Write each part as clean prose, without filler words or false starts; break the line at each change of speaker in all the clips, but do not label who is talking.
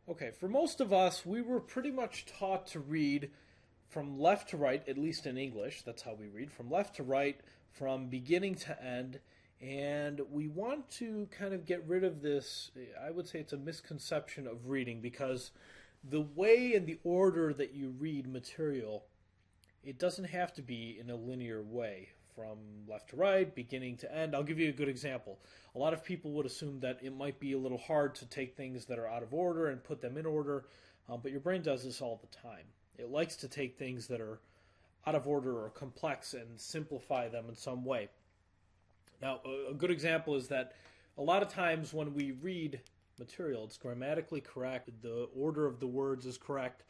Okay, for most of us, we were pretty much taught to read from left to right, at least in English. That's how we read, from left to right, from beginning to end. And we want to kind of get rid of this. I would say it's a misconception of reading because the way and the order that you read material, it doesn't have to be in a linear way from left to right, beginning to end. I'll give you a good example. A lot of people would assume that it might be a little hard to take things that are out of order and put them in order, but your brain does this all the time. It likes to take things that are out of order or complex and simplify them in some way. Now, a good example is that a lot of times when we read material, it's grammatically correct, the order of the words is correct,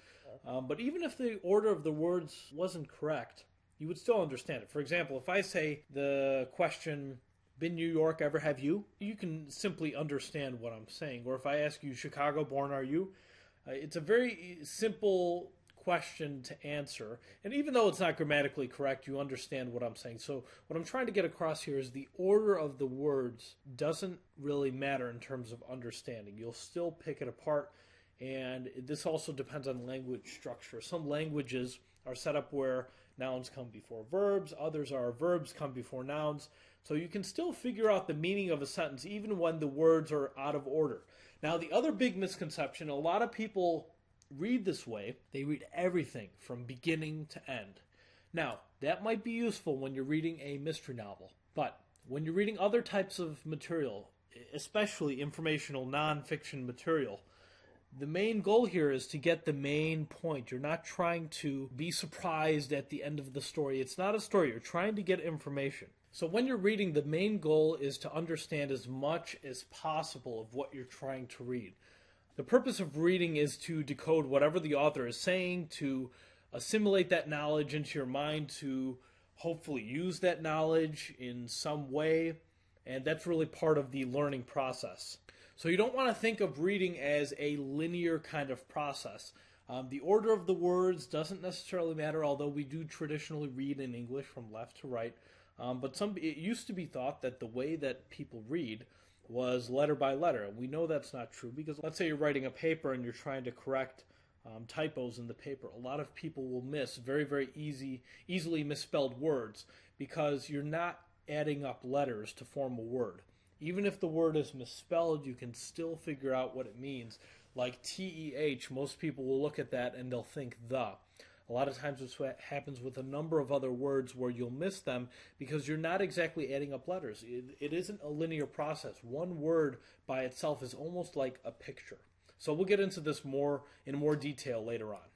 but even if the order of the words wasn't correct, you would still understand it. For example, if I say the question, been New York, ever have you? You can simply understand what I'm saying. Or if I ask you, Chicago born are you? It's a very simple question to answer. And even though it's not grammatically correct, you understand what I'm saying. So what I'm trying to get across here is the order of the words doesn't really matter in terms of understanding. You'll still pick it apart. And this also depends on language structure. Some languages are set up where nouns come before verbs, others are verbs come before nouns. So you can still figure out the meaning of a sentence even when the words are out of order. Now, the other big misconception, a lot of people read this way, they read everything from beginning to end. Now, that might be useful when you're reading a mystery novel, but when you're reading other types of material, especially informational nonfiction material, the main goal here is to get the main point. You're not trying to be surprised at the end of the story. It's not a story. You're trying to get information. So when you're reading, the main goal is to understand as much as possible of what you're trying to read. The purpose of reading is to decode whatever the author is saying, to assimilate that knowledge into your mind, to hopefully use that knowledge in some way, and that's really part of the learning process. So you don't want to think of reading as a linear kind of process. The order of the words doesn't necessarily matter, although we do traditionally read in English from left to right. But it used to be thought that the way that people read was letter by letter. And we know that's not true because let's say you're writing a paper and you're trying to correct typos in the paper. A lot of people will miss very easily misspelled words because you're not adding up letters to form a word. Even if the word is misspelled, you can still figure out what it means. Like TEH, most people will look at that and they'll think the. A lot of times this happens with a number of other words where you'll miss them because you're not exactly adding up letters. It isn't a linear process. One word by itself is almost like a picture. So we'll get into this in more detail later on.